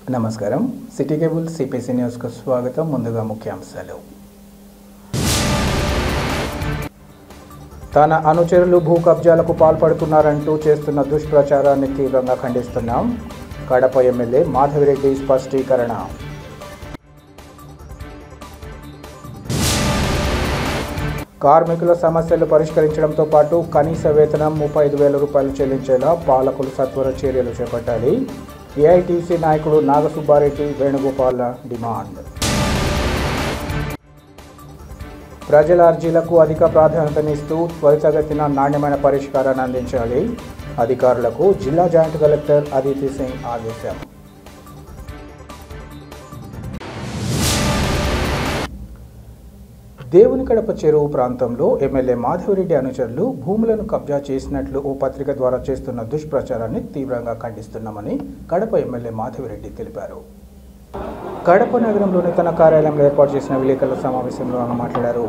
నమస్కారం city cable CPC news కు స్వాగతం. ముందుగా ముఖ్యాంశాలు. తన అనుచరులు భూ కబ్జాలకు పాల్పడుతున్నారంటూ చేస్తున్న దుష్ప్రచారాన్ని తీవ్రంగా ఖండిస్తున్నాం. కడప ఎమ్మెల్యే మాధవిరెడ్డి స్పష్టీకరణ. కార్మికుల సమస్యలు పరిష్కరించడంతో పాటు కనీస వేతనం 35,000 రూపాయలు చెల్లించేలా పాలకులు సత్వర చర్యలు చేపట్టాలి. ఏఐటీసీ నాయకుడు నాగసుబ్బారెడ్డి వేణుగోపాల్ డిమాండ్. ప్రజల అర్జీలకు అధిక ప్రాధాన్యతనిస్తూ త్వరితగతిన నాణ్యమైన పరిష్కారాన్ని అందించాలి. అధికారులకు జిల్లా జాయింట్ కలెక్టర్ అదితి సింగ్ ఆదేశం. దేవునికడప చెరువు ప్రాంతంలో ఎమ్మెల్యే మాధవిరెడ్డి అనుచరులు భూములను కబ్జా చేసినట్లు ఓ పత్రిక ద్వారా చేస్తున్న దుష్ప్రచారాన్ని తీవ్రంగా ఖండిస్తున్నామని కడప ఎమ్మెల్యే మాధవిరెడ్డి తెలిపారు. కడప నగరంలోని తన కార్యాలయంలో ఏర్పాటు చేసిన విలేకరుల సమావేశంలో ఆయన మాట్లాడారు.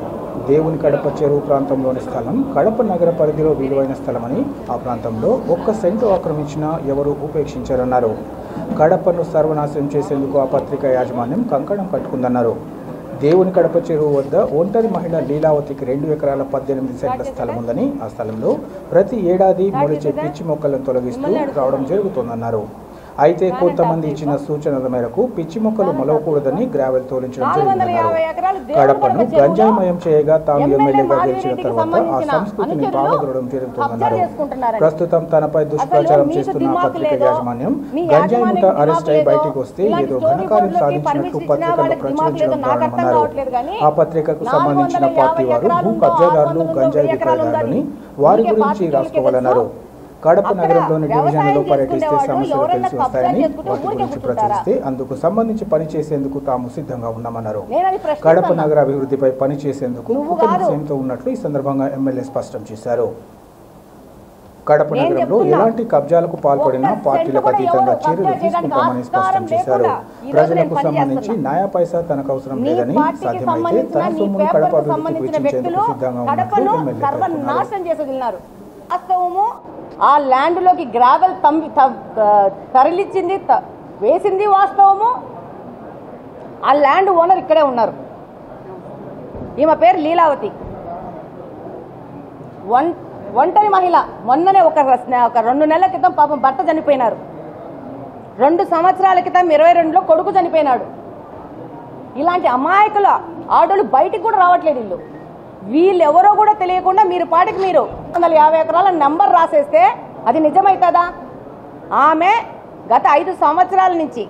దేవునికడప చెరువు ప్రాంతంలోని స్థలం కడప నగర పరిధిలో విలువైన స్థలమని, ఆ ప్రాంతంలో 1 సెంటు ఆక్రమించినా ఎవరూ ఉపేక్షించారన్నారు. కడపను సర్వనాశనం చేసేందుకు ఆ పత్రిక యాజమాన్యం కంకణం కట్టుకుందన్నారు. దేవునికడప చెరువు వద్ద ఒంటరి మహిళ లీలావతికి 2 ఎకరాల 18 సెంట్ల స్థలం ఉందని, ఆ స్థలంలో ప్రతి ఏడాది మొలిచే పిచ్చి మొక్కలను తొలగిస్తూ రావడం జరుగుతోందన్నారు. అయితే కొంతమంది ఇచ్చిన సూచనల మేరకు పిచ్చి మొక్కలు మొలవకూడదని గ్రావెల్ తోలించడం జరిగిందన్నారు. కడపను గంజాయిమయం చేయగా తాము ఎమ్మెల్యేగా గెలిచిన తర్వాత ఆ సంస్కృతిని పాల్గొనడం జరుగుతోందన్నారు. ప్రస్తుతం తనపై దుష్ప్రచారం చేస్తున్న పత్రిక యాజమాన్యం గంజాయి ముఠ అరెస్ట్ అయి బయటికి వస్తే ఏదో ఘనకార్యం సాధించినట్లు పత్రికలో ప్రచురించడం కారణమన్నారు. ఆ పత్రికకు సంబంధించిన పార్టీ వారు భూ కబ్జాదారులు, గంజాయి విక్రయదారులని వారి గురించి రాసుకోవాలన్నారు. కడప నగరంలోని డివిజన్లలో పర్యటిస్తే సమస్యలు తెలిసి వస్తాయని, వాటి గురించి ప్రచురిస్తే అందుకు సంబంధించి పనిచేసేందుకు తాము సిద్ధంగా ఉన్నామన్నారు. కడప నగర అభివృద్ధిపై పనిచేసేందుకు నిశ్చయంతో ఉన్నట్లు ఈ సందర్భంగా ఎమ్మెల్యే స్పష్టం చేశారు. కడప నగరంలో ఎలాంటి కబ్జాలకు పాల్పడినా పార్టీలకు అతీతంగా చర్యలు తీసుకుంటామని స్పష్టం చేశారు. ప్రజలకు సంబంధించి న్యాయ పైసా తనకు అవసరం లేదని, సాధ్యమైతే తన సొమ్మును కడప అభివృద్ధికి వెచ్చించేందుకు సిద్ధంగా ఉన్నట్లు ఎమ్మెల్యే పేర్కొన్నారు. వాస్తవము ఆ ల్యాండ్లోకి గ్రావెల్ తరలించింది, వేసింది వాస్తవము. ఆ ల్యాండ్ ఓనర్ ఇక్కడే ఉన్నారు. ఈమె పేరు లీలావతి, ఒంటరి మహిళ. మొన్ననే ఒక 2 నెలల క్రితం పాపం భర్త చనిపోయినారు. 2 సంవత్సరాల క్రితం 22లో కొడుకు చనిపోయినాడు. ఇలాంటి అమాయకుల ఆడోళ్ళు బయటికి కూడా రావట్లేదు. వీళ్ళెవరో కూడా తెలియకుండా మీరు పాటికి మీరు 150 ఎకరాల నంబర్ రాసేస్తే అది నిజమవుతుందా? ఆమె గత 5 సంవత్సరాల నుంచి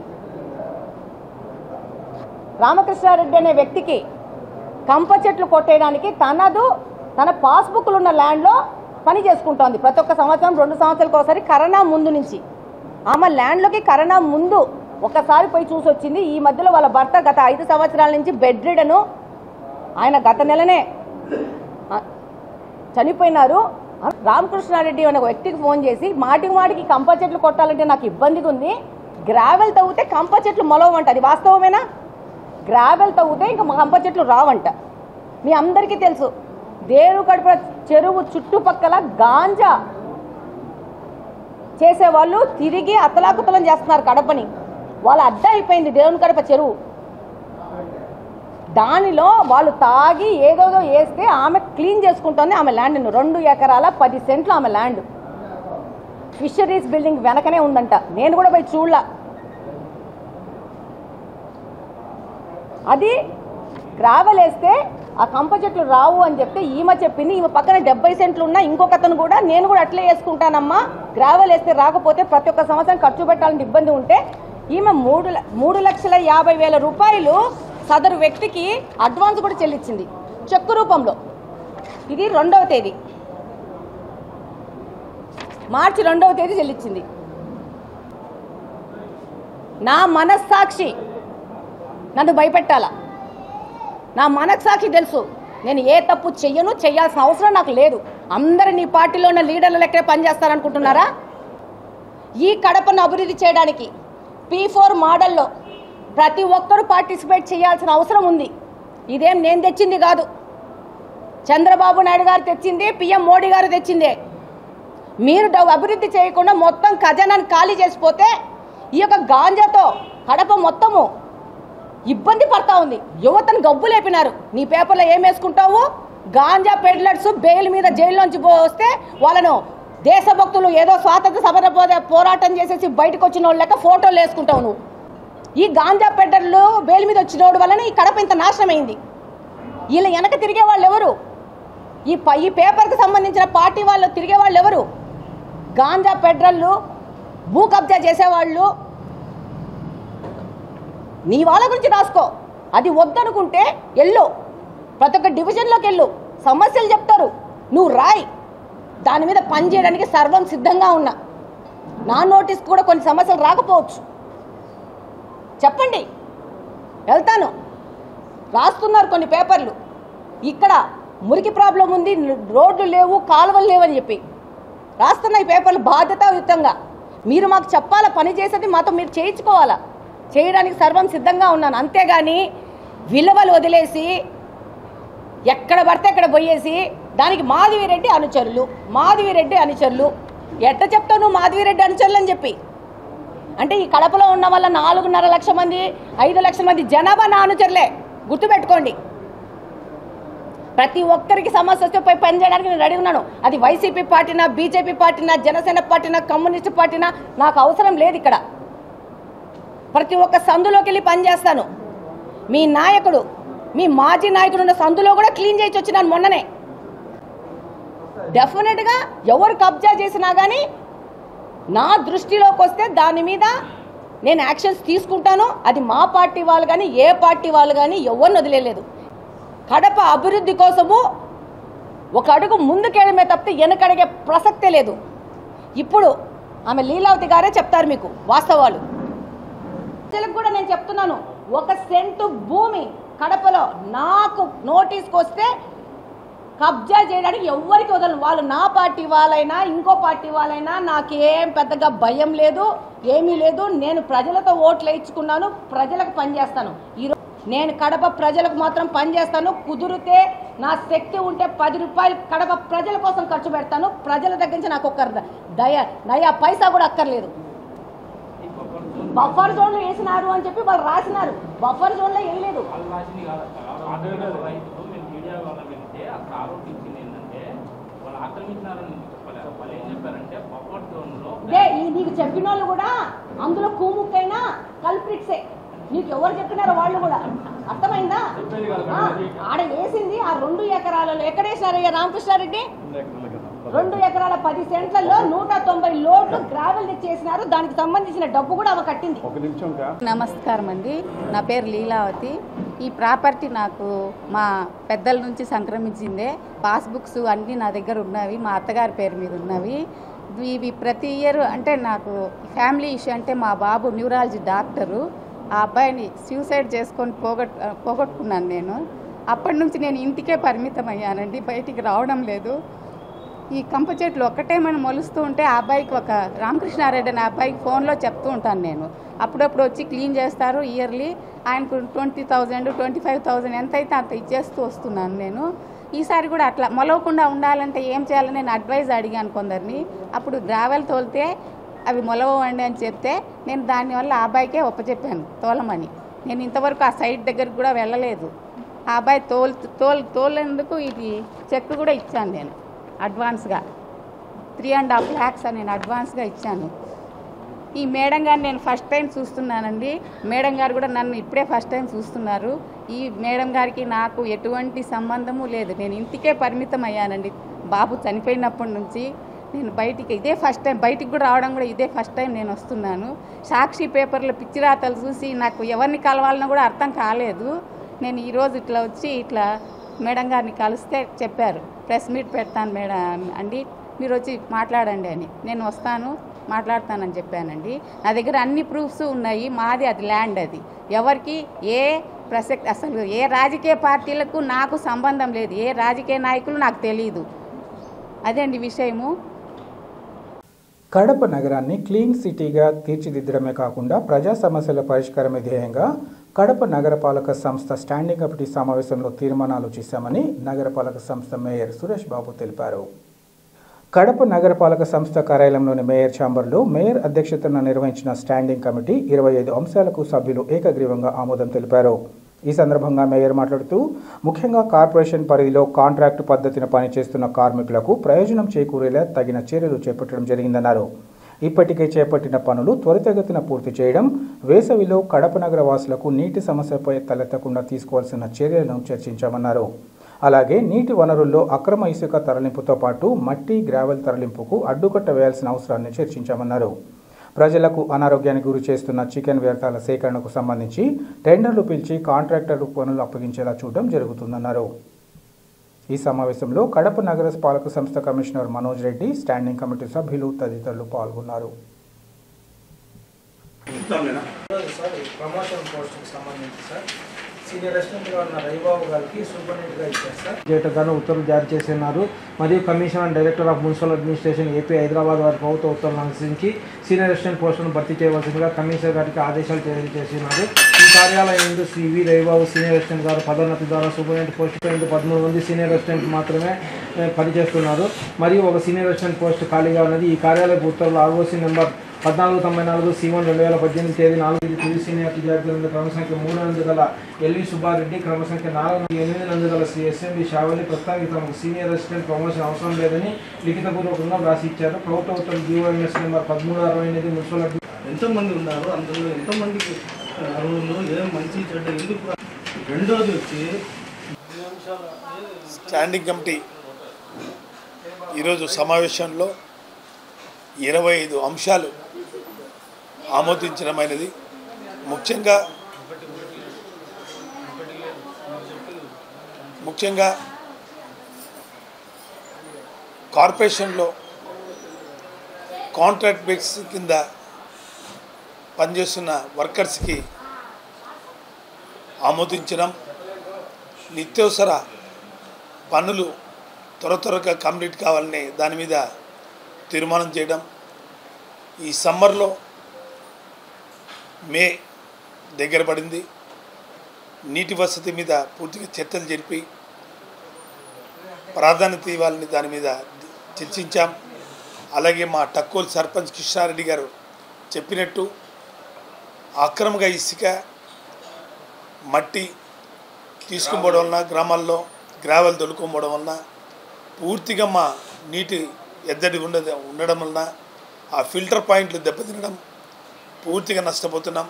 రామకృష్ణారెడ్డి అనే వ్యక్తికి కంప చెట్లు కొట్టేయడానికి తన పాస్బుక్లు ఉన్న ల్యాండ్లో పని చేసుకుంటోంది. ప్రతి ఒక్క సంవత్సరం 2 సంవత్సరాలకు ఒకసారి కరోనా ముందు నుంచి ఆమె ల్యాండ్లోకి కరోనా ముందు ఒకసారి పోయి చూసి వచ్చింది. ఈ మధ్యలో వాళ్ళ భర్త గత 5 సంవత్సరాల నుంచి బెడ్ రిడను, ఆయన గత నెలనే చనిపోయినారు. రామకృష్ణారెడ్డి అనే వ్యక్తికి ఫోన్ చేసి మాటికి కంప చెట్లు కొట్టాలంటే నాకు ఇబ్బందిగా ఉంది, గ్రావెల్ తవ్వుతే కంప చెట్లు మొలవంట. అది వాస్తవమేనా? గ్రావెల్ తవ్వుతే ఇంకా కంప చెట్లు రావంట. మీ అందరికీ తెలుసు, దేవునికడప చెరువు చుట్టుపక్కల గాంజా చేసేవాళ్ళు తిరిగి అతలాకుతలం చేస్తున్నారు కడపని. వాళ్ళ అడ్డ అయిపోయింది దేవునికడప చెరువు. దానిలో వాళ్ళు తాగి ఏదోదో వేస్తే ఆమె క్లీన్ చేసుకుంటుంది ఆమె ల్యాండ్ను. 2 ఎకరాల 10 సెంట్లు ఆమె ల్యాండ్. ఫిషరీస్ బిల్డింగ్ వెనకనే ఉందంట. నేను కూడా పోయి చూడలా. అది గ్రావెల్ వేస్తే ఆ కంప చెట్లు రావు అని చెప్తే ఈమె చెప్పింది. ఈమె పక్కన 70 సెంట్లు ఉన్నా ఇంకొక అతను కూడా నేను కూడా అట్లే వేసుకుంటానమ్మా, గ్రావెల్ వేస్తే రాకపోతే ప్రతి ఒక్క సంవత్సరం ఖర్చు పెట్టాలని ఇబ్బంది ఉంటే ఈమె 3,50,000 రూపాయలు సదరు వ్యక్తికి అడ్వాన్స్ కూడా చెల్లించింది చెక్కు రూపంలో. ఇది 2వ తేదీ, మార్చి 2వ తేదీ చెల్లించింది. నా మనస్సాక్షి నన్ను భయపెట్టాలా? నా మనస్సాక్షి తెలుసు నేను ఏ తప్పు చెయ్యను, చేయాల్సిన అవసరం నాకు లేదు. అందరూ నీ పార్టీలో ఉన్న లీడర్ల లెక్కనే పనిచేస్తారనుకుంటున్నారా? ఈ కడపను అభివృద్ధి చేయడానికి P4 మోడల్లో ప్రతి ఒక్కరూ పార్టిసిపేట్ చేయాల్సిన అవసరం ఉంది. ఇదేం నేను తెచ్చింది కాదు, చంద్రబాబు నాయుడు గారు తెచ్చింది, PM మోడీ గారు తెచ్చిందే. మీరు అభివృద్ధి చేయకుండా మొత్తం ఖజానాను ఖాళీ చేసిపోతే ఈ యొక్క గాంజాతో కడప మొత్తము ఇబ్బంది పడతా ఉంది. యువతను గబ్బు లేపినారు. నీ పేపర్లో ఏం వేసుకుంటావు? గాంజా పెడ్లర్స్ బెయిల్ మీద జైల్లోంచి వస్తే వాళ్ళను దేశభక్తులు ఏదో స్వాతంత్ర సమర పోరాటం చేసేసి బయటకు వచ్చిన వాళ్ళ లెక్క ఫోటోలు వేసుకుంటావు నువ్వు. ఈ గాంజా పెడ్లర్లు బెయిల్ మీద వచ్చినోడు వలన ఈ కడప ఇంత నాశనమైంది. వీళ్ళ వెనక తిరిగే వాళ్ళు ఎవరు? ఈ పేపర్కి సంబంధించిన పార్టీ వాళ్ళు తిరిగే వాళ్ళు ఎవరు? గాంజా పెడ్లర్లు, భూ కబ్జా చేసేవాళ్ళు. నీ వాళ్ళ గురించి రాసుకో. అది వద్దనుకుంటే వెళ్ళు, ప్రతి ఒక్క డివిజన్లోకి వెళ్ళు, సమస్యలు చెప్తారు, నువ్వు రాయి. దాని మీద పని చేయడానికి సర్వం సిద్ధంగా ఉన్నా. నా నోటీస్ కూడా కొన్ని సమస్యలు రాకపోవచ్చు, చెప్పండి, వెళ్తాను. రాస్తున్నారు కొన్ని పేపర్లు, ఇక్కడ మురికి ప్రాబ్లం ఉంది, రోడ్లు లేవు, కాలువలు లేవని చెప్పి రాస్తున్నాయి పేపర్లు బాధ్యతాయుతంగా. మీరు మాకు చెప్పాలా, పని చేసేది మాతో మీరు చేయించుకోవాలా. చేయడానికి సర్వం సిద్ధంగా ఉన్నాను. అంతేగాని విలువలు వదిలేసి ఎక్కడ పడితే ఎక్కడ పోయేసి దానికి మాధవిరెడ్డి అనుచరులు ఎట్ట చెప్తావు నువ్వు? మాధవిరెడ్డి అనుచరులు అని చెప్పి అంటే ఈ కడపలో ఉన్న వల్ల 4.5 లక్షల మంది 5 లక్షల మంది జనాభా నా అనుచరులే, గుర్తుపెట్టుకోండి. ప్రతి ఒక్కరికి సమస్య వస్తే పోయి పని చేయడానికి నేను రెడీ ఉన్నాను. అది వైసీపీ పార్టీనా, బీజేపీ పార్టీనా, జనసేన పార్టీనా, కమ్యూనిస్ట్ పార్టీనా నాకు అవసరం లేదు. ఇక్కడ ప్రతి ఒక్క సందులోకి వెళ్ళి పనిచేస్తాను. మీ నాయకుడు, మీ మాజీ నాయకుడు ఉన్న సందులో కూడా క్లీన్ చేసి వచ్చినాను మొన్ననే. డెఫినెట్గా ఎవరు కబ్జా చేసినా కానీ నా దృష్టిలోకి వస్తే దాని మీద నేను యాక్షన్స్ తీసుకుంటాను. అది మా పార్టీ వాళ్ళు కానీ ఏ పార్టీ వాళ్ళు కానీ ఎవరిని వదిలేదు. కడప అభివృద్ధి కోసము ఒక అడుగు ముందుకేయడమే తప్పితే వెనకడిగే ప్రసక్తే లేదు. ఇప్పుడు ఆమె లీలావతి గారే చెప్తారు మీకు వాస్తవాలు. ప్రజలకు కూడా నేను చెప్తున్నాను, 1 సెంటు భూమి కడపలో నాకు నోటీస్కి వస్తే కబ్జా చేయడానికి ఎవరికి వదలను. వాళ్ళు నా పార్టీ వాళ్ళైనా ఇంకో పార్టీ వాళ్ళైనా నాకేం పెద్దగా భయం లేదు, ఏమీ లేదు. నేను ప్రజలతో ఓట్లు వేయించుకున్నాను, ప్రజలకు పనిచేస్తాను. ఈరోజు నేను కడప ప్రజలకు మాత్రం పనిచేస్తాను. కుదిరితే నా శక్తి ఉంటే 10 రూపాయలు కడప ప్రజల కోసం ఖర్చు పెడతాను. ప్రజల దగ్గర నుంచి నాకు ఒక్క నయా పైసా కూడా అక్కర్లేదు. బఫర్ జోన్లో వేసినారు అని చెప్పి వాళ్ళు రాసినారు, బఫర్ జోన్లో వేయలేదు. నీకు చెప్పిన వాళ్ళు కూడా అందులో కూముక్కైనా కల్ప్రిట్సే. నీకు ఎవరు చెప్పినారో వాళ్ళు కూడా అర్థమైందా? ఆడ వేసింది ఆ 2 ఎకరాలలో ఎక్కడ వేసినారయ్యా రామకృష్ణారెడ్డి? 2 ఎకరాల 10 సెంట్లలో 190 లోడ్లు గ్రావెల్ తెచ్చేసినారు. దానికి సంబంధించిన డబ్బు కూడా ఆమె కట్టింది. నమస్కారం అండి, నా పేరు లీలావతి. ఈ ప్రాపర్టీ నాకు మా పెద్దల నుంచి సంక్రమించిందే. పాస్బుక్స్ అన్నీ నా దగ్గర ఉన్నవి, మా అత్తగారి పేరు మీద ఉన్నవి. ఇవి ప్రతి ఇయర్ అంటే నాకు ఫ్యామిలీ ఇష్యూ అంటే మా బాబు న్యూరాలజీ డాక్టరు, ఆ అబ్బాయిని సూసైడ్ చేసుకొని పోగొట్టుకున్నాను నేను. అప్పటి నుంచి నేను ఇంటికే పరిమితం అయ్యానండి, బయటికి రావడం లేదు. ఈ కంప చెట్లు ఒక్కటే మనం మొలుస్తూ ఉంటే ఆ అబ్బాయికి ఒక రామకృష్ణారెడ్డి అనే అబ్బాయికి ఫోన్లో చెప్తూ ఉంటాను నేను. అప్పుడప్పుడు వచ్చి క్లీన్ చేస్తారు ఇయర్లీ. ఆయనకు 20,000 25,000 ఎంతైతే అంత ఇచ్చేస్తూ వస్తున్నాను నేను. ఈసారి కూడా అట్లా మొలవకుండా ఉండాలంటే ఏం చేయాలని నేను అడ్వైజ్ అడిగాను కొందరిని. అప్పుడు గ్రావెల్ తోలితే అవి మొలవండి అని చెప్తే నేను దానివల్ల ఆ అబ్బాయికే ఒప్పచెప్పాను తోలమని. నేను ఇంతవరకు ఆ సైట్ దగ్గరికి కూడా వెళ్ళలేదు. ఆ అబ్బాయి తోలేందుకు ఇది చెక్ కూడా ఇచ్చాను నేను అడ్వాన్స్గా. 3.5 lakhs అని నేను అడ్వాన్స్గా ఇచ్చాను. ఈ మేడం గారిని నేను ఫస్ట్ టైం చూస్తున్నానండి. మేడం గారు కూడా నన్ను ఇప్పుడే ఫస్ట్ టైం చూస్తున్నారు. ఈ మేడం గారికి నాకు ఎటువంటి సంబంధము లేదు. నేను ఇంటికే పరిమితం అయ్యానండి బాబు చనిపోయినప్పటి నుంచి. నేను బయటికి ఇదే ఫస్ట్ టైం, బయటికి కూడా రావడం కూడా ఇదే ఫస్ట్ టైం నేను వస్తున్నాను. సాక్షి పేపర్లో పిచ్చిరాతలు చూసి నాకు ఎవరిని కలవాలన్నా కూడా అర్థం కాలేదు. నేను ఈరోజు ఇట్లా వచ్చి ఇట్లా మేడం గారిని కలిస్తే చెప్పారు, ప్రెస్ మీట్ పెడతాను మేడం అండి, మీరు వచ్చి మాట్లాడండి అని. నేను వస్తాను మాట్లాడతానని చెప్పానండి. నా దగ్గర అన్ని ప్రూఫ్స్ ఉన్నాయి. మాది అది ల్యాండ్, అది ఎవరికి ఏ ప్రసక్తి, అసలు ఏ రాజకీయ పార్టీలకు నాకు సంబంధం లేదు, ఏ రాజకీయ నాయకులు నాకు తెలియదు. అదే అండి విషయము. కడప నగరాన్ని క్లీన్ సిటీగా తీర్చిదిద్దడమే కాకుండా ప్రజా సమస్యల పరిష్కారమే ధ్యేయంగా కడప నగరపాలక సంస్థ స్టాండింగ్ కమిటీ సమావేశంలో తీర్మానాలు చేశామని నగరపాలక సంస్థ మేయర్ సురేష్ బాబు తెలిపారు. కడప నగరపాలక సంస్థ కార్యాలయంలోని మేయర్ ఛాంబర్లో మేయర్ అధ్యక్షతన నిర్వహించిన స్టాండింగ్ కమిటీ 25 అంశాలకు సభ్యులు ఏకగ్రీవంగా ఆమోదం తెలిపారు. ఈ సందర్భంగా మేయర్ మాట్లాడుతూ ముఖ్యంగా కార్పొరేషన్ పరిధిలో కాంట్రాక్టు పద్ధతిన పనిచేస్తున్న కార్మికులకు ప్రయోజనం చేకూరేలా తగిన చర్యలు చేపట్టడం జరిగిందన్నారు. ఇప్పటికే చేపట్టిన పనులు త్వరితగతిన పూర్తి చేయడం, వేసవిలో కడప నగర వాసులకు నీటి సమస్యపై తలెత్తకుండా తీసుకోవాల్సిన చర్యలను చర్చించామన్నారు. అలాగే నీటి వనరుల్లో అక్రమ ఇసుక తరలింపుతో పాటు మట్టి, గ్రావెల్ తరలింపుకు అడ్డుకట్ట వేయాల్సిన అవసరాన్ని చర్చించామన్నారు. ప్రజలకు అనారోగ్యానికి గురి చేస్తున్న చికెన్ వ్యర్థాల సేకరణకు సంబంధించి టెండర్లు పిలిచి కాంట్రాక్టర్లు పనులు అప్పగించేలా చూడడం జరుగుతుందన్నారు. ఈ సమావేశంలో కడప నగర పాలక సంస్థ commissioner Manoj Reddy, standing committee సభ్యులు తదితరులు పాల్గొన్నారు. ప్రమోషన్ పోస్ట్కి సంబంధించి సార్ సీనియర్ అసిస్టెంట్గా ఉన్న రవిబాబు గారికి సూపరింటెండెంట్గా ఇచ్చారు సార్. చేయటగాను ఉత్తర్వులు జారీ చేస్తున్నారు. మరియు commissioner and director of municipal administration AP Hyderabad వారి ప్రభుత్వ ఉత్తర్వులను అనుసరించి సీనియర్ అసిస్టెంట్ పోస్టులను భర్తీ చేయవలసిందిగా కమిషనర్ గారికి ఆదేశాలు జారీ చేస్తున్నారు. ఈ కార్యాలయం నుండి శ్రీ వి రవిబాబు సీనియర్ అసిస్టెంట్ గారు పదోన్నతి ద్వారా సూపరింటెండెంట్ పోస్టుపై 13 మంది సీనియర్ అసిస్టెంట్ మాత్రమే పనిచేస్తున్నారు. మరియు ఒక సీనియర్ అసిస్టెంట్ పోస్టు ఖాళీగా ఉన్నది. ఈ కార్యాలయ ఉత్తర్వులు ఆర్ఓసీ నెంబర్ 1494 C1 2018 తేదీ 4 తుది సీనియర్ జాబితా క్రమ సంఖ్య 3 నందు గల ఎల్వి సుబ్బారెడ్డి, క్రమ సంఖ్య 8 నందు గల శ్రీ ఎస్ఎండి షావలి ప్రస్తుతానికి తమకు సీనియర్ అసిస్టెంట్ ప్రమోషన్ అవసరం లేదని లిఖితపూర్వకంగా వ్రాసి ఇచ్చారు. ప్రభుత్వ ఉత్తర్వులు జీవోఎంఎస్ నెంబర్ 1368 మున్సిపల్ ఎంతోమంది ఉన్నారు, అందులో ఎంతోమందికి అరువులు ఏం మంచి చెడ్డ ఎందుకు. రెండోది వచ్చి స్టాండింగ్ కమిటీ ఈరోజు సమావేశంలో 25 అంశాలు ఆమోదించడమైనది. ముఖ్యంగా కార్పొరేషన్లో కాంట్రాక్ట్ బేస్ కింద పనిచేస్తున్న వర్కర్స్కి ఆమోదించడం, నిత్యావసర పనులు త్వరగా కంప్లీట్ కావాలని దాని మీద తీర్మానం చేయడం, ఈ సమ్మర్లో మే దగ్గర పడింది, నీటి వసతి మీద పూర్తిగా చర్చలు జరిపి ప్రాధాన్యత ఇవ్వాలని దాని మీద చర్చించాం. అలాగే మా టక్కోల్ సర్పంచ్ కృష్ణారెడ్డి గారు చెప్పినట్టు అక్రమంగా ఇసుక, మట్టి తీసుకుపోవడం వలన, గ్రామాల్లో గ్రావెల్ తొలుకోవడం వలన పూర్తిగా మా నీటి ఎద్దడి ఉండడం వలన ఆ ఫిల్టర్ పాయింట్లు దెబ్బతినడం, పూర్తిగా నష్టపోతున్నాం.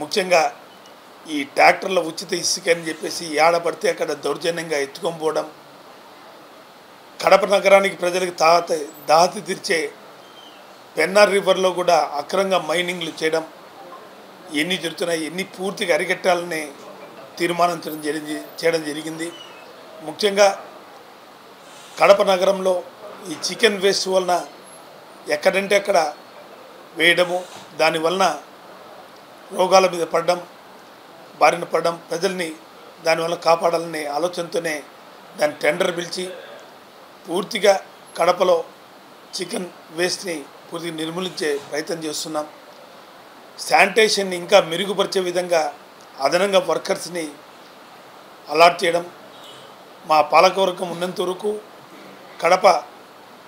ముఖ్యంగా ఈ ట్రాక్టర్ల ఉచిత ఇసుక అని చెప్పేసి ఏడపడితే అక్కడ దౌర్జన్యంగా ఎత్తుకొని పోవడం, కడప నగరానికి ప్రజలకు దాహతి తీర్చే పెన్నార్ రివర్లో కూడా అక్రమంగా మైనింగ్లు చేయడం, ఎన్ని జరుగుతున్నాయి, ఎన్ని పూర్తిగా అరికట్టాలని చేయడం జరిగింది. ముఖ్యంగా కడప నగరంలో ఈ చికెన్ వేస్ట్ వలన ఎక్కడంటే అక్కడ వేయడము, దానివలన రోగాల మీద బారిన పడడం, ప్రజల్ని దానివల్ల కాపాడాలనే ఆలోచనతోనే దాన్ని టెండర్ పిలిచి పూర్తిగా కడపలో చికెన్ వేస్ట్ని పూర్తిగా నిర్మూలించే ప్రయత్నం చేస్తున్నాం. శానిటేషన్ని ఇంకా మెరుగుపరిచే విధంగా అదనంగా వర్కర్స్ని అలాట్ చేయడం, మా పాలకవర్గం ఉన్నంత వరకు కడప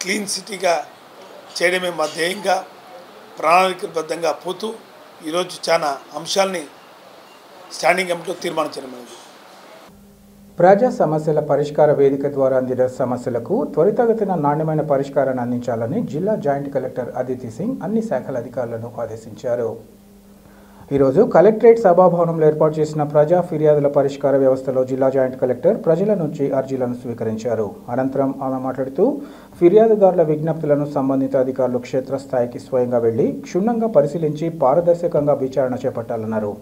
క్లీన్ సిటీగా చేయడమే మా ధ్యేయంగా ప్రణాళికబద్ధంగా పోతూ ఈరోజు చాలా అంశాలని స్టాండింగ్ కమిటీలో తీర్మానించడం అనేది. ప్రజా సమస్యల పరిష్కార వేదిక ద్వారా అందిన సమస్యలకు త్వరితగతిన నాణ్యమైన పరిష్కారాన్ని అందించాలని జిల్లా జాయింట్ కలెక్టర్ అదితి సింగ్ అన్ని శాఖల అధికారులను ఆదేశించారు. ఈరోజు కలెక్టరేట్ సభాభవనంలో ఏర్పాటు చేసిన ప్రజా ఫిర్యాదుల పరిష్కార వ్యవస్థలో జిల్లా జాయింట్ కలెక్టర్ ప్రజల నుంచి అర్జీలను స్వీకరించారు. అనంతరం ఆమె మాట్లాడుతూ ఫిర్యాదుదారుల విజ్ఞప్తులను సంబంధిత అధికారులు క్షేత్రస్థాయికి స్వయంగా వెళ్లి క్షుణ్ణంగా పరిశీలించి పారదర్శకంగా విచారణ చేపట్టాలన్నారు.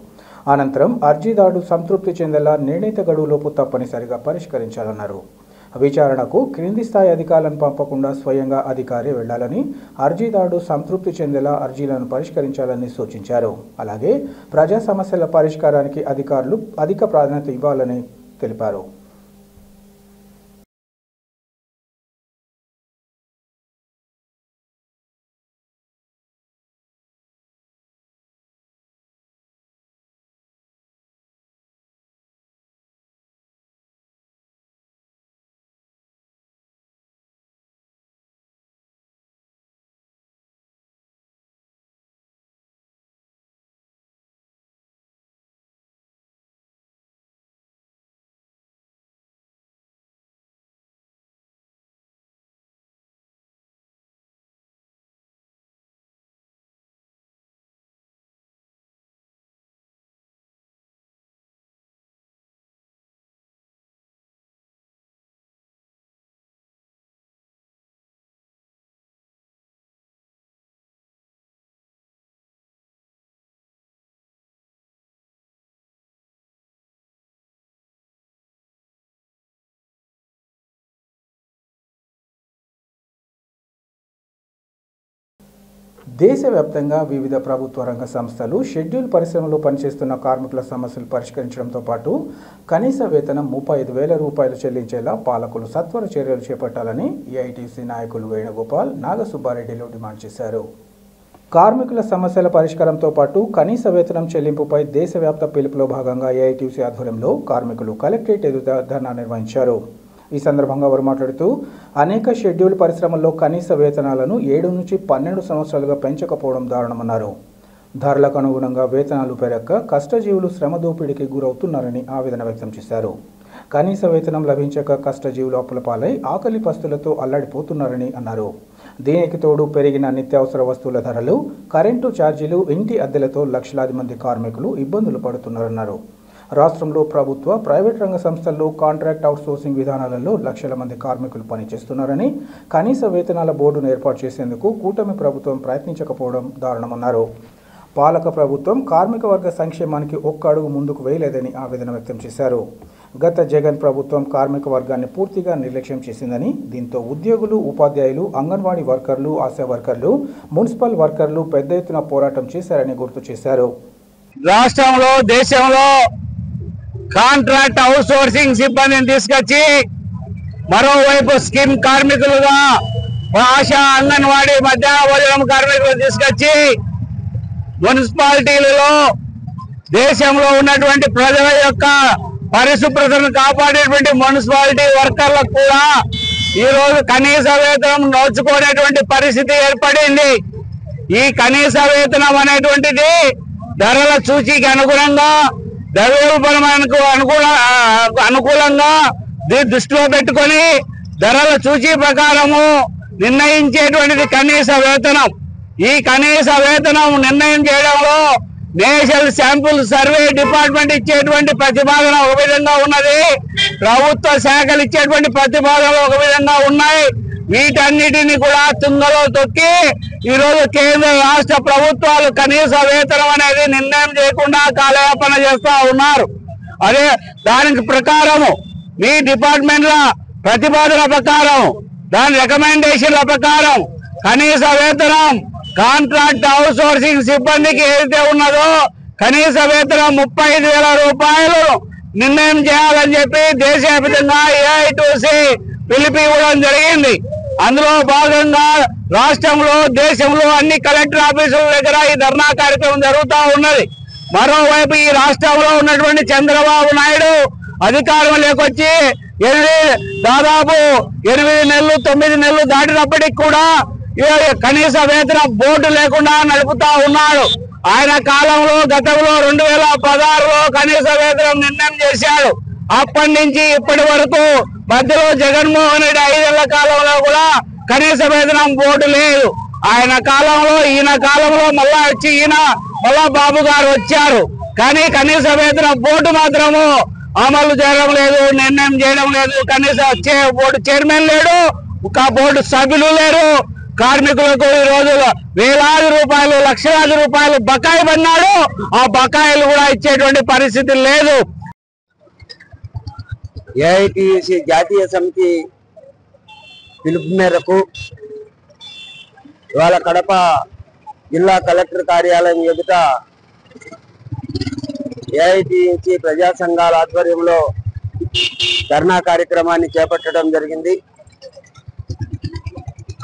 అనంతరం అర్జీదారుడు సంతృప్తి చెందేలా నిర్ణీత గడువులోపు తప్పనిసరిగా పరిష్కరించాలన్నారు. విచారణకు క్రింది స్థాయి అధికారులను పంపకుండా స్వయంగా అధికారి వెళ్లాలని, అర్జీదారుడు సంతృప్తి చెందేలా అర్జీలను పరిష్కరించాలని సూచించారు. అలాగే ప్రజా సమస్యల పరిష్కారానికి అధికారులు అధిక ప్రాధాన్యత ఇవ్వాలని తెలిపారు. దేశవ్యాప్తంగా వివిధ ప్రభుత్వ రంగ సంస్థలు షెడ్యూల్ పరిశ్రమలో పనిచేస్తున్న కార్మికుల సమస్యలు పరిష్కరించడంతో పాటు కనీస వేతనం 35,000 రూపాయలు చెల్లించేలా పాలకులు సత్వర చర్యలు చేపట్టాలని ఏఐటీసీ నాయకులు వేణుగోపాల్, నాగసుబ్బారెడ్డిలు డిమాండ్ చేశారు. కార్మికుల సమస్యల పరిష్కారంతో పాటు కనీస వేతనం చెల్లింపుపై దేశవ్యాప్త పిలుపులో భాగంగా ఏఐటీసీ ఆధ్వర్యంలో కార్మికులు కలెక్టరేట్ ఎదుట ధర్నా నిర్వహించారు. ఈ సందర్భంగా వారు మాట్లాడుతూ అనేక షెడ్యూల్ పరిశ్రమల్లో కనీస వేతనాలను 7 నుంచి 12 సంవత్సరాలుగా పెంచకపోవడం దారుణమన్నారు. ధరలకు అనుగుణంగా వేతనాలు పెరగక కష్టజీవులు శ్రమ దోపిడీకి గురవుతున్నారని ఆవేదన వ్యక్తం చేశారు. కనీస వేతనం లభించక కష్టజీవులు అప్పుల పాలై ఆకలి పస్తులతో అల్లాడిపోతున్నారని అన్నారు. దీనికి తోడు పెరిగిన నిత్యావసర వస్తువుల ధరలు, కరెంటు ఛార్జీలు, ఇంటి అద్దెలతో లక్షలాది మంది కార్మికులు ఇబ్బందులు పడుతున్నారన్నారు. రాష్ట్రంలో ప్రభుత్వ, ప్రైవేట్ రంగ సంస్థల్లో కాంట్రాక్ట్ అవుట్సోర్సింగ్ విధానాలలో లక్షల మంది కార్మికులు పనిచేస్తున్నారని, కనీస వేతనాల బోర్డును ఏర్పాటు చేసేందుకు కూటమి ప్రభుత్వం ప్రయత్నించకపోవడం దారుణమన్నారు. పాలక ప్రభుత్వం కార్మిక వర్గ సంక్షేమానికి ఒక్క అడుగు ముందుకు వేయలేదని ఆవేదన వ్యక్తం చేశారు. గత జగన్ ప్రభుత్వం కార్మిక వర్గాన్ని పూర్తిగా నిర్లక్ష్యం చేసిందని, దీంతో ఉద్యోగులు, ఉపాధ్యాయులు, అంగన్వాడీ వర్కర్లు, ఆశా వర్కర్లు, మున్సిపల్ వర్కర్లు పెద్ద ఎత్తున పోరాటం చేశారని గుర్తు చేశారు. రాష్ట్రంలో, దేశంలో కాంట్రాక్ట్ అవుట్సోర్సింగ్ సిబ్బందిని తీసుకొచ్చి మరోవైపు స్కీమ్ కార్మికులుగా ఆశా, అంగన్వాడీ, మధ్యాహ్న భోజనం కార్మికులను తీసుకొచ్చి మున్సిపాలిటీలలో దేశంలో ఉన్నటువంటి ప్రజల యొక్క పరిశుభ్రతను కాపాడేటువంటి మున్సిపాలిటీ వర్కర్లకు కూడా ఈరోజు కనీస వేతనం నోచుకునేటువంటి పరిస్థితి ఏర్పడింది. ఈ కనీస వేతనం అనేటువంటిది ధరల సూచీకి అనుగుణంగా, ద్రవ్యోల్బణానికి అనుకూలంగా దృష్టిలో పెట్టుకొని ధరల సూచీ ప్రకారము నిర్ణయించేటువంటిది కనీస వేతనం. ఈ కనీస వేతనం నిర్ణయం చేయడంలో నేషనల్ శాంపుల్ సర్వే డిపార్ట్మెంట్ ఇచ్చేటువంటి ప్రతిపాదన ఒక విధంగా ఉన్నది, ప్రభుత్వ శాఖలు ఇచ్చేటువంటి ప్రతిపాదనలు ఒక విధంగా ఉన్నాయి. వీటన్నిటిని కూడా తుంగలో తొక్కి ఈరోజు కేంద్ర, రాష్ట్ర ప్రభుత్వాలు కనీస వేతనం అనేది నిర్ణయం చేయకుండా కాలయాపన చేస్తా ఉన్నారు. అదే దానికి ప్రకారము మీ డిపార్ట్మెంట్ల ప్రతిపాదన ప్రకారం, దాని రికమెండేషన్ల ప్రకారం కనీస వేతనం కాంట్రాక్ట్ అవుట్సోర్సింగ్ సిబ్బందికి ఏదైతే ఉన్నదో కనీస వేతనం 35,000 రూపాయలు నిర్ణయం చేయాలని చెప్పి దేశవ్యాప్తంగా ఏఐటీసీ పిలుపు ఇవ్వడం జరిగింది. అందులో భాగంగా రాష్ట్రంలో, దేశంలో అన్ని కలెక్టర్ ఆఫీసుల దగ్గర ఈ ధర్నా కార్యక్రమం జరుగుతూ ఉన్నది. మరోవైపు ఈ రాష్ట్రంలో ఉన్నటువంటి చంద్రబాబు నాయుడు అధికారంలోకి వచ్చి దాదాపు 8 నెలలు 9 నెలలు దాటినప్పటికి కూడా కనీస వేతన బోర్డు లేకుండా నడుపుతా ఉన్నాడు. ఆయన కాలంలో, గతంలో 2016లో కనీస వేతనం నిర్ణయం చేశాడు. అప్పటి నుంచి ఇప్పటి వరకు మధ్యలో జగన్మోహన్ రెడ్డి 5 ఏళ్ల కాలంలో కూడా కనీస వేతనం బోర్డు లేదు. ఆయన కాలంలో, ఈయన కాలంలో మళ్ళా బాబు గారు వచ్చారు. కానీ కనీస వేతన బోర్డు మాత్రము అమలు చేయడం లేదు, నిర్ణయం చేయడం లేదు. కనీస బోర్డు చైర్మన్ లేడు, బోర్డు సభ్యులు లేరు. కార్మికులకు ఈ రోజు వేలాది రూపాయలు, లక్షలాది రూపాయలు బకాయి పడినాడు. ఆ బకాయిలు కూడా ఇచ్చేటువంటి పరిస్థితి లేదు. ఏఐటీసీ జాతీయ సమితి పిలుపు మేరకు ఇవాళ కడప జిల్లా కలెక్టర్ కార్యాలయం ఎదుట ఏఐటీసీ ప్రజా సంఘాల ఆధ్వర్యంలో ధర్నా కార్యక్రమాన్ని చేపట్టడం జరిగింది.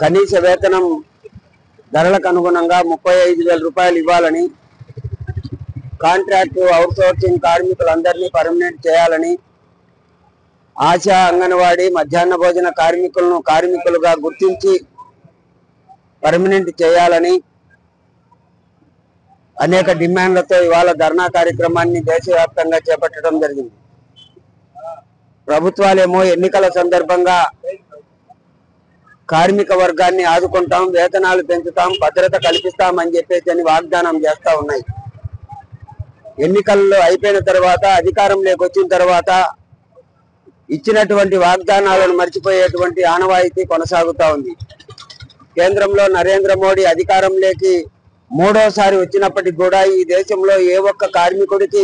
కనీస వేతనం ధరలకు అనుగుణంగా 35,000 రూపాయలు ఇవ్వాలని, కాంట్రాక్ట్ అవుట్సోర్సింగ్ కార్మికులందరినీ పర్మనెంట్ చేయాలని, ఆశా, అంగన్వాడీ, మధ్యాహ్న భోజన కార్మికులను కార్మికులుగా గుర్తించి పర్మనెంట్ చేయాలని అనేక డిమాండ్లతో ఇవాళ ధర్నా కార్యక్రమాన్ని దేశవ్యాప్తంగా చేపట్టడం జరిగింది. ప్రభుత్వాలేమో ఎన్నికల సందర్భంగా కార్మిక వర్గాన్ని ఆదుకుంటాం, వేతనాలు పెంచుతాం, భద్రత కల్పిస్తామని చెప్పేసి వాగ్దానం చేస్తా ఉన్నాయి. ఎన్నికల్లో అయిపోయిన తర్వాత, అధికారంలోకి వచ్చిన తర్వాత ఇచ్చినటువంటి వాగ్దానాలను మర్చిపోయేటువంటి ఆనవాయితీ కొనసాగుతా ఉంది. కేంద్రంలో నరేంద్ర మోడీ అధికారంలోకి 3వసారి వచ్చినప్పటికి కూడా ఈ దేశంలో ఏ ఒక్క కార్మికుడికి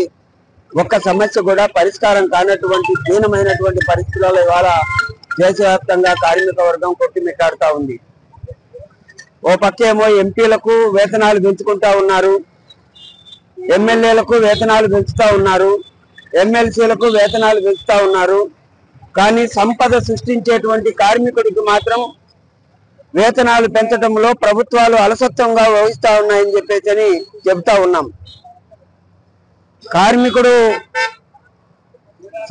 ఒక్క సమస్య కూడా పరిష్కారం కానటువంటి దీనమైనటువంటి పరిస్థితులలో ఇవాళ దేశవ్యాప్తంగా కార్మిక వర్గం కొట్టుమిట్టాడుతూ ఉంది. ఓ పక్కేమో ఎంపీలకు వేతనాలు పెంచుకుంటా ఉన్నారు, ఎమ్మెల్యేలకు వేతనాలు పెంచుతా ఉన్నారు, ఎమ్మెల్సీలకు వేతనాలు పెంచుతా ఉన్నారు. కానీ సంపద సృష్టించేటువంటి కార్మికుడికి మాత్రం వేతనాలు పెంచడంలో ప్రభుత్వాలు అలసత్వంగా వహిస్తా ఉన్నాయని చెప్పేసి చెబుతా ఉన్నాం. కార్మికుడు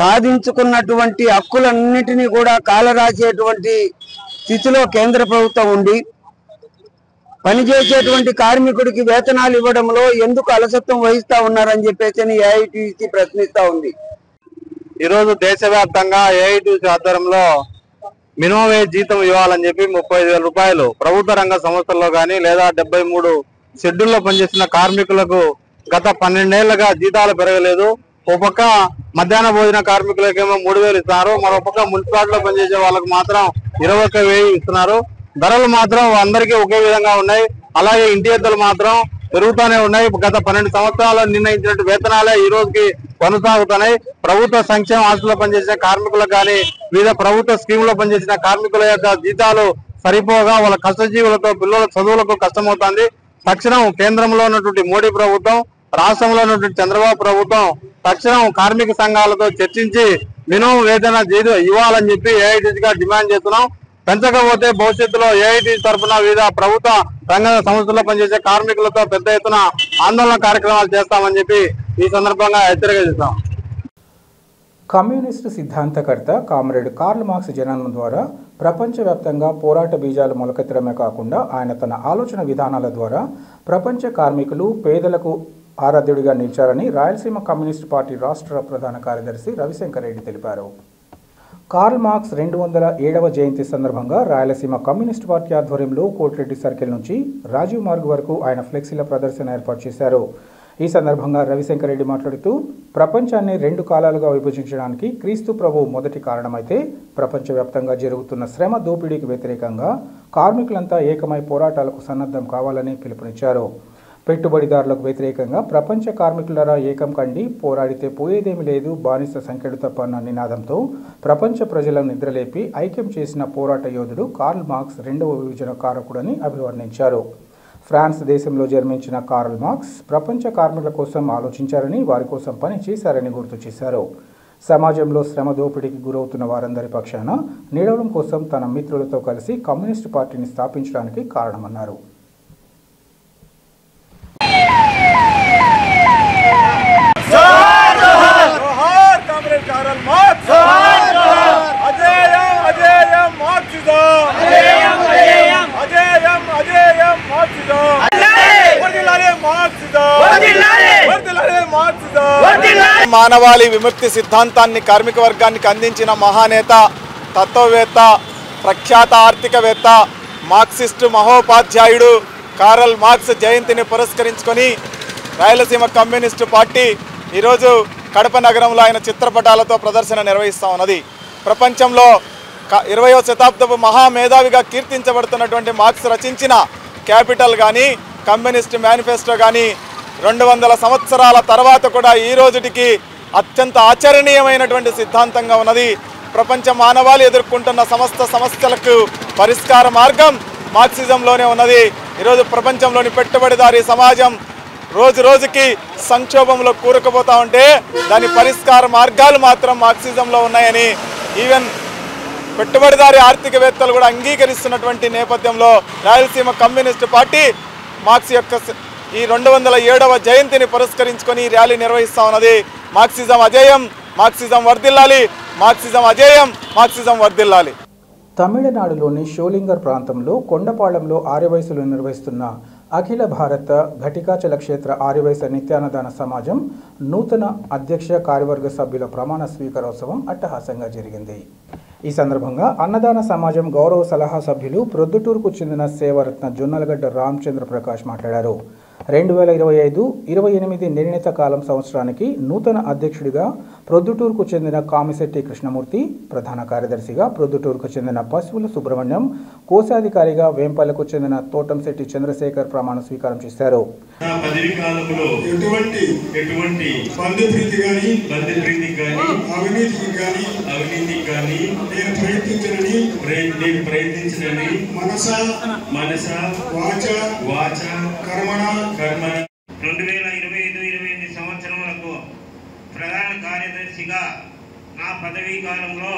సాధించుకున్నటువంటి హక్కులన్నిటినీ కూడా కాలరాసేటువంటి స్థితిలో కేంద్ర ప్రభుత్వం ఉండి పనిచేసేటువంటి కార్మికుడికి వేతనాలు ఇవ్వడంలో ఎందుకు అలసత్వం వహిస్తా ఉన్నారని చెప్పేసి ఏఐటీసీ ప్రశ్నిస్తా ఉంది. ఈరోజు దేశవ్యాప్తంగా ఏఐటీసీ ఆధ్వర్యంలో మినిమం వేజ్ జీతం ఇవ్వాలని చెప్పి 35,000 రూపాయలు ప్రభుత్వ రంగ సంస్థల్లో కానీ లేదా 73 షెడ్యూల్లో పనిచేస్తున్న కార్మికులకు గత 12 ఏళ్లుగా జీతాలు పెరగలేదు. ఓ పక్క మధ్యాహ్న భోజన కార్మికులకేమో 3,000 ఇస్తున్నారు, మరో పక్క మున్సిపాలిటీలో పనిచేసే వాళ్ళకు మాత్రం 21,000 ఇస్తున్నారు. ధరలు మాత్రం అందరికీ ఒకే విధంగా ఉన్నాయి. అలాగే ఇంటి అద్దెలు మాత్రం పెరుగుతూనే ఉన్నాయి. గత 12 సంవత్సరాలు నిర్ణయించిన వేతనాలే ఈ రోజుకి కొనసాగుతున్నాయి. ప్రభుత్వ సంక్షేమ ఆస్తుల్లో పనిచేసే కార్మికులకు కానీ వివిధ ప్రభుత్వ స్కీములో పనిచేసిన కార్మికుల యొక్క జీతాలు సరిపోగా వాళ్ళ కష్టజీవులతో పిల్లల చదువులకు కష్టమవుతుంది. తక్షణం కేంద్రంలో ఉన్నటువంటి మోడీ ప్రభుత్వం, రాష్ట్రంలో ఉన్నటువంటి చంద్రబాబు ప్రభుత్వం తక్షణం కార్మిక సంఘాలతో చర్చించి మినిమం వేతన ఇవ్వాలని చెప్పి ఏఐటీసీగా డిమాండ్ చేస్తున్నాం. పెంచకపోతే భవిష్యత్తులో ఏఐటీసీ తరఫున వివిధ ప్రభుత్వ రంగ సంస్థల్లో పనిచేసే కార్మికులతో పెద్ద ఎత్తున ఆందోళన కార్యక్రమాలు చేస్తామని చెప్పి ఈ సందర్భంగా హెచ్చరిక చేస్తాం. కమ్యూనిస్టు సిద్ధాంతకర్త కామ్రేడ్ కార్ల్ మార్క్స్ జననం ద్వారా ప్రపంచవ్యాప్తంగా పోరాట బీజాలు మొలకెత్తడమే కాకుండా ఆయన తన ఆలోచన విధానాల ద్వారా ప్రపంచ కార్మికులు పేదలకు ఆరాధ్యుడిగా నిలిచారని రాయలసీమ కమ్యూనిస్టు పార్టీ రాష్ట్ర ప్రధాన కార్యదర్శి రవిశంకర్ రెడ్డి తెలిపారు. కార్ల్ మార్క్స్ 207వ జయంతి సందర్భంగా రాయలసీమ కమ్యూనిస్టు పార్టీ ఆధ్వర్యంలో కోటిరెడ్డి సర్కిల్ నుంచి రాజీవ్ మార్గ్ వరకు ఆయన ఫ్లెక్సీల ప్రదర్శన ఏర్పాటు చేశారు. ఈ సందర్భంగా రవిశంకర్ రెడ్డి మాట్లాడుతూ ప్రపంచాన్ని 2 కాలాలుగా విభజించడానికి క్రీస్తు ప్రభువు మొదటి కారణమైతే ప్రపంచవ్యాప్తంగా జరుగుతున్న శ్రమ దోపిడీకి వ్యతిరేకంగా కార్మికులంతా ఏకమై పోరాటాలకు సన్నద్ధం కావాలని పిలుపునిచ్చారు. పెట్టుబడిదారులకు వ్యతిరేకంగా ప్రపంచ కార్మికులరా ఏకం కండి, పోరాడితే పోయేదేమీ లేదు, బానిస సంఖ్యలు తప్ప అన్న నినాదంతో ప్రపంచ ప్రజలను నిద్రలేపి ఐక్యం చేసిన పోరాట యోధుడు కార్ల్ మార్క్స్ 2వ విభజన కారకుడని అభివర్ణించారు. ఫ్రాన్స్ దేశంలో జన్మించిన కార్ల్ మార్క్స్ ప్రపంచ కార్మికుల కోసం ఆలోచించారని, వారి కోసం పని చేశారని గుర్తు చేశారు. సమాజంలో శ్రమ దోపిడీకి గురవుతున్న వారందరి పక్షాన నిలవడం కోసం తన మిత్రులతో కలిసి కమ్యూనిస్టు పార్టీని స్థాపించడానికి కారణమన్నారు. మానవాళి విముక్తి సిద్ధాంతాన్ని కార్మిక వర్గానికి అందించిన మహానేత, తత్వవేత్త, ప్రఖ్యాత ఆర్థికవేత్త, మార్క్సిస్టు మహోపాధ్యాయుడు కార్ల్ మార్క్స్ జయంతిని పురస్కరించుకొని రాయలసీమ కమ్యూనిస్టు పార్టీ ఈరోజు కడప నగరంలో ఆయన చిత్రపటాలతో ప్రదర్శన నిర్వహిస్తూ ఉన్నది. ప్రపంచంలో 20వ శతాబ్దపు మహామేధావిగా కీర్తించబడుతున్నటువంటి మార్క్స్ రచించిన క్యాపిటల్ కానీ కమ్యూనిస్ట్ మేనిఫెస్టో కానీ 200 సంవత్సరాల తర్వాత కూడా ఈ రోజుటికి అత్యంత ఆచరణీయమైనటువంటి సిద్ధాంతంగా ఉన్నది. ప్రపంచ మానవాళి ఎదుర్కొంటున్న సమస్త సమస్యలకు పరిష్కార మార్గం మార్క్సిజంలోనే ఉన్నది. ఈరోజు ప్రపంచంలోని పెట్టుబడిదారీ సమాజం రోజు రోజుకి సంక్షోభంలో కూరుకుపోతూ ఉంటే దాని పరిష్కార మార్గాలు మాత్రం మార్క్సిజంలో ఉన్నాయని ఈవెన్ పెట్టుబడిదారీ ఆర్థికవేత్తలు కూడా అంగీకరిస్తున్నటువంటి నేపథ్యంలో రాయలసీమ కమ్యూనిస్టు పార్టీ మార్క్స్ యొక్క ఈ 207వ జయంతిని పురస్కరించుకొని ర్యాలీ నిర్వహిస్తూ ఉన్నది. మార్క్సిజం అజేయం, మార్క్సిజం వర్ధిల్లాలి, మార్క్సిజం అజేయం, మార్క్సిజం వర్ధిల్లాలి. తమిళనాడులోని షోలింగర్ ప్రాంతంలో కొండపాళెంలో ఆర్యవైశ్యులు నిర్వహిస్తున్న అఖిల భారత ఘటికాచల క్షేత్ర ఆర్యవైశ్య నిత్యాన్నదాన సమాజం నూతన అధ్యక్ష కార్యవర్గ సభ్యుల ప్రమాణ స్వీకారోత్సవం అట్టహాసంగా జరిగింది. ఈ సందర్భంగా అన్నదాన సమాజం గౌరవ సలహా సభ్యులు ప్రొద్దుటూరుకు చెందిన సేవరత్న జొన్నలగడ్డ రామచంద్ర ప్రకాష్ మాట్లాడారు. 2025-28 నిర్ణీత కాలం సంవత్సరానికి నూతన అధ్యక్షుడిగా ప్రొద్దుటూరుకు చెందిన కామిశెట్టి కృష్ణమూర్తి, ప్రధాన కార్యదర్శిగా ప్రొద్దుటూరుకు చెందిన పశువుల సుబ్రహ్మణ్యం, కోశాధికారిగా వేంపల్లకు చెందిన తోటంశెట్టి చంద్రశేఖర్ ప్రమాణ స్వీకారం చేశారు. మనస వాచ కర్మణ 2025-28 సంవత్సరములకు ప్రధాన కార్యదర్శిగా నా పదవీ కాలంలో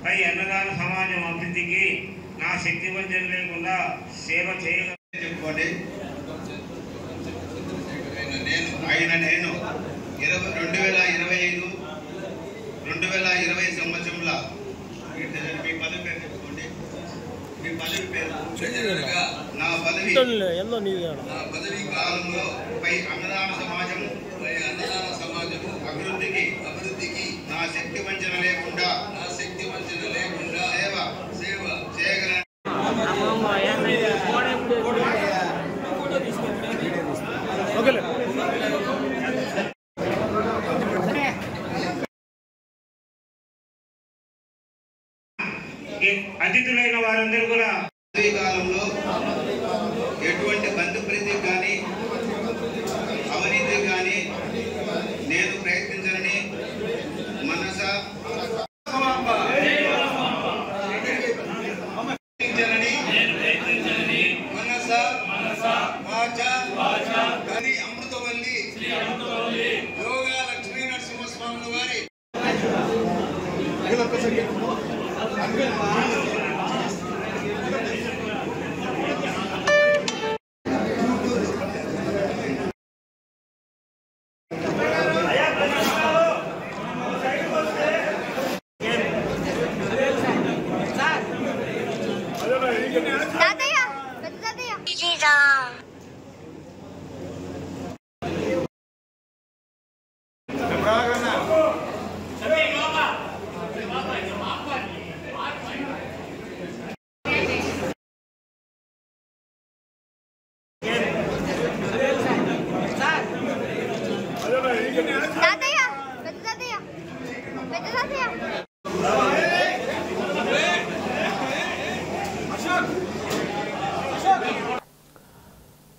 పై అన్నదాన సమాజం అభివృద్ధికి నా శక్తి వంచన లేకుండా సేవ చేయగలుగుతాను. నేను 2025-2020 సంవత్సరంలో మీ పదవి పేరు చెప్పుకోండి. మీ పదవి పేరు నా పదవి కాలంలో పై అన్నదాన సమాజం అభివృద్ధికి నా శక్తి వంచన లేకుండా సేవ చేయగలను. అతిథులైన వారందరూ కూడా ఈ కాలంలో ఎటువంటి బంధు ప్రీతి కానీ అవినీతి కానీ నేను ప్రయత్నించాలని మనస వాచ అమృతవల్లి యోగా లక్ష్మీ నరసింహస్వామి వారి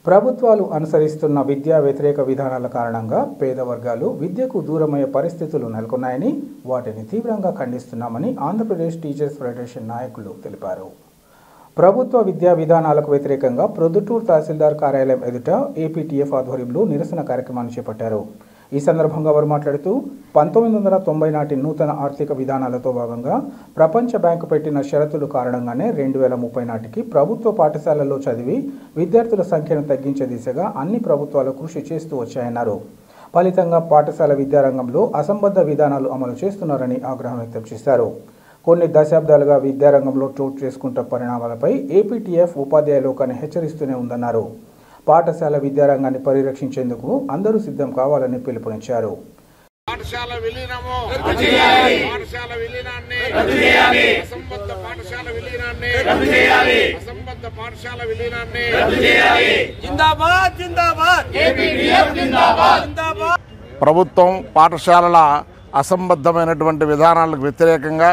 ప్రభుత్వాలు అనుసరిస్తున్న విద్యా వ్యతిరేక విధానాల కారణంగా పేద వర్గాలు విద్యకు దూరమయ్యే పరిస్థితులు నెలకొన్నాయని, వాటిని తీవ్రంగా ఖండిస్తున్నామని ఆంధ్రప్రదేశ్ టీచర్స్ ఫెడరేషన్ నాయకులు తెలిపారు. ప్రభుత్వ విద్యా విధానాలకు వ్యతిరేకంగా ప్రొద్దుటూరు తహసీల్దార్ కార్యాలయం ఎదుట ఏపీటీఎఫ్ ఆధ్వర్యంలో నిరసన కార్యక్రమాన్ని చేపట్టారు. ఈ సందర్భంగా వారు మాట్లాడుతూ 1990 నాటి నూతన ఆర్థిక విధానాలతో భాగంగా ప్రపంచ బ్యాంకు పెట్టిన షరతుల కారణంగానే 2030 నాటికి ప్రభుత్వ పాఠశాలల్లో చదివి విద్యార్థుల సంఖ్యను తగ్గించే దిశగా అన్ని ప్రభుత్వాలు కృషి చేస్తూ వచ్చాయన్నారు. ఫలితంగా పాఠశాల విద్యారంగంలో అసంబద్ధ విధానాలు అమలు చేస్తున్నారని ఆగ్రహం వ్యక్తం చేశారు. కొన్ని దశాబ్దాలుగా విద్యారంగంలో చోటు చేసుకుంటున్న పరిణామాలపై ఏపీటీఎఫ్ ఉపాధ్యాయ లోకాన్ని హెచ్చరిస్తూనే ఉందన్నారు. పాఠశాల విద్యారంగాన్ని పరిరక్షించేందుకు అందరూ సిద్ధం కావాలని పిలుపునిచ్చారు. పాఠశాల విలీనము పాఠశాల విలీనాన్ని అసంబద్ధ పాఠశాల విలీనాన్ని అసంబద్ధ పాఠశాల విలీనాన్ని జిందాబాద్ జిందాబాద్ ఏపీటీఎఫ్ జిందాబాద్ జిందాబాద్. ప్రభుత్వం పాఠశాలల అసంబద్ధమైనటువంటి విధానాలకు వ్యతిరేకంగా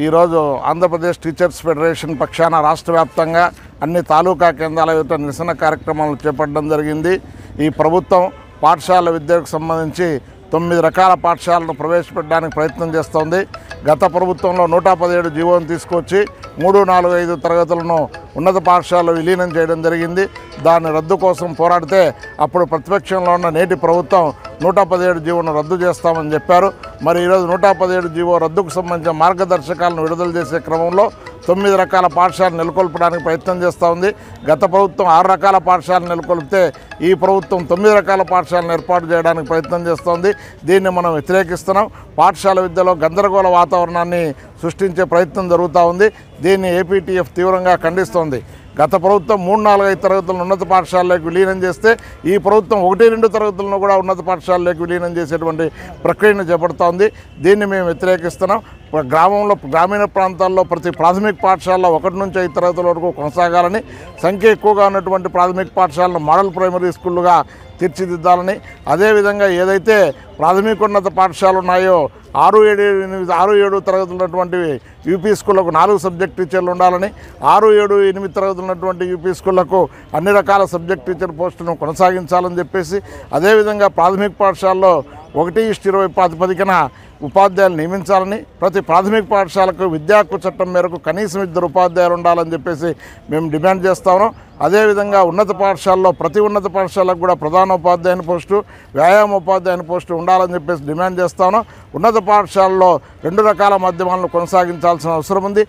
ఈరోజు ఆంధ్రప్రదేశ్ టీచర్స్ ఫెడరేషన్ పక్షాన రాష్ట్ర వ్యాప్తంగా అన్ని తాలూకా కేంద్రాల యొక్క నిరసన కార్యక్రమాలు చేపట్టడం జరిగింది. ఈ ప్రభుత్వం పాఠశాల విద్యకు సంబంధించి 9 రకాల పాఠశాలను ప్రవేశపెట్టడానికి ప్రయత్నం చేస్తోంది. గత ప్రభుత్వంలో 117 జీవోను తీసుకొచ్చి 3, 4, 5 తరగతులను ఉన్నత పాఠశాలలో విలీనం చేయడం జరిగింది. దాని రద్దు కోసం పోరాడితే అప్పుడు ప్రతిపక్షంలో ఉన్న నేటి ప్రభుత్వం 117 జీవోను రద్దు చేస్తామని చెప్పారు. మరి ఈరోజు 117 జీవో రద్దుకు సంబంధించిన మార్గదర్శకాలను విడుదల చేసే క్రమంలో 9 రకాల పాఠశాలను నెలకొల్పడానికి ప్రయత్నం చేస్తూ ఉంది. గత ప్రభుత్వం 6 రకాల పాఠశాలను నెలకొల్పితే ఈ ప్రభుత్వం 9 రకాల పాఠశాలను ఏర్పాటు చేయడానికి ప్రయత్నం చేస్తోంది. దీన్ని మనం వ్యతిరేకిస్తున్నాం. పాఠశాల విద్యలో గందరగోళ వాతావరణాన్ని సృష్టించే ప్రయత్నం జరుగుతూ ఉంది. దీన్ని ఏపీటీఎఫ్ తీవ్రంగా ఖండిస్తోంది. గత ప్రభుత్వం 3, 4, 5 తరగతులను ఉన్నత పాఠశాలలోకి విలీనం చేస్తే ఈ ప్రభుత్వం 1, 2 తరగతులను కూడా ఉన్నత పాఠశాలలోకి విలీనం చేసేటువంటి ప్రక్రియను చేపడుతోంది. దీన్ని మేము వ్యతిరేకిస్తున్నాం. గ్రామంలో గ్రామీణ ప్రాంతాల్లో ప్రతి ప్రాథమిక పాఠశాలలో 1 నుంచి 5 తరగతుల వరకు కొనసాగాలని, సంఖ్య ఎక్కువగా ఉన్నటువంటి ప్రాథమిక పాఠశాలను మోడల్ ప్రైమరీ స్కూళ్ళుగా తీర్చిదిద్దాలని, అదేవిధంగా ఏదైతే ప్రాథమికోన్నత పాఠశాలలు ఉన్నాయో 6, 7 తరగతులు ఉన్నటువంటి యూపీ స్కూళ్ళకు 4 సబ్జెక్ట్ టీచర్లు ఉండాలని, 6, 7, 8 తరగతులు ఉన్నటువంటి యూపీ స్కూళ్ళకు అన్ని రకాల సబ్జెక్ట్ టీచర్ పోస్టులను కొనసాగించాలని చెప్పేసి, అదేవిధంగా ప్రాథమిక పాఠశాలలో 1:20 ప్రాతిపదికన ఉపాధ్యాయులు నియమించాలని, ప్రతి ప్రాథమిక పాఠశాలకు విద్యా హక్కు చట్టం మేరకు కనీసం 2 ఉపాధ్యాయులు ఉండాలని చెప్పేసి మేము డిమాండ్ చేస్తా ఉన్నాం. అదేవిధంగా ఉన్నత పాఠశాలలో ప్రతి ఉన్నత పాఠశాలకు కూడా ప్రధానోపాధ్యాయుని పోస్టు, వ్యాయామోపాధ్యాయుని పోస్టు ఉండాలని చెప్పేసి డిమాండ్ చేస్తా ఉన్నాం. ఉన్నత పాఠశాలలో 2 రకాల మాధ్యమాలను కొనసాగించాల్సిన అవసరం ఉంది.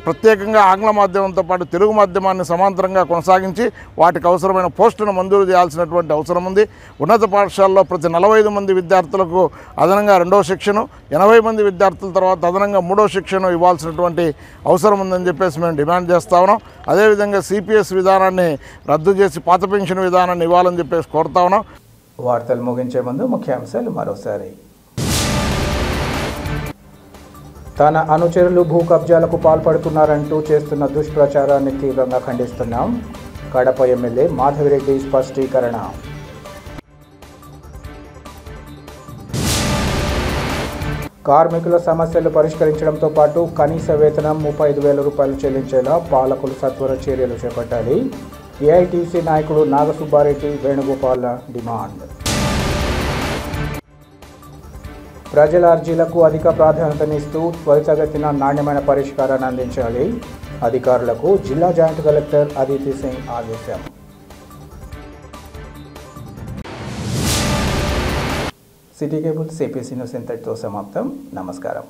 ప్రత్యేకంగా ఆంగ్ల మాధ్యమంతో పాటు తెలుగు మాధ్యమాన్ని సమాంతరంగా కొనసాగించి వాటికి అవసరమైన పోస్టును మంజూరు చేయాల్సినటువంటి అవసరం ఉంది. ఉన్నత పాఠశాలలో ప్రతి 45 మంది విద్యార్థులకు అదనంగా 2వ శిక్షను, 80 మంది విద్యార్థుల తర్వాత అదనంగా 3వ శిక్షను ఇవ్వాల్సినటువంటి అవసరం ఉందని చెప్పేసి మేము డిమాండ్ చేస్తా ఉన్నాం. అదేవిధంగా సిపిఎస్ విధానాన్ని రద్దు చేసి పాత పెన్షన్ విధానాన్ని ఇవ్వాలని చెప్పేసి కోరుతా ఉన్నాం. వార్తలు ముగించే ముందు ముఖ్యాంశాలు మరోసారి. తన అనుచరులు భూ కబ్జాలకు పాల్పడుతున్నారంటూ చేస్తున్న దుష్ప్రచారాన్ని తీవ్రంగా ఖండిస్తున్నాం. కడప ఎమ్మెల్యే మాధవిరెడ్డి స్పష్టీకరణ. కార్మికుల సమస్యలు పరిష్కరించడంతో పాటు కనీస వేతనం 35,000 రూపాయలు చెల్లించేలా పాలకులు సత్వర చర్యలు చేపట్టాలి. ఏఐటీసీ నాయకుడు నాగసుబ్బారెడ్డి వేణుగోపాల డిమాండ్. ప్రజల అర్జీలకు అధిక ప్రాధాన్యతనిస్తూ త్వరితగతిన నాణ్యమైన పరిష్కారాన్ని అందించాలి. అధికారులకు జిల్లా జాయింట్ కలెక్టర్ అదితి సింగ్ ఆదేశం. సిటీ కేబుల్ సిపిసి న్యూస్ ఇంతటితో సమాప్తం. నమస్కారం.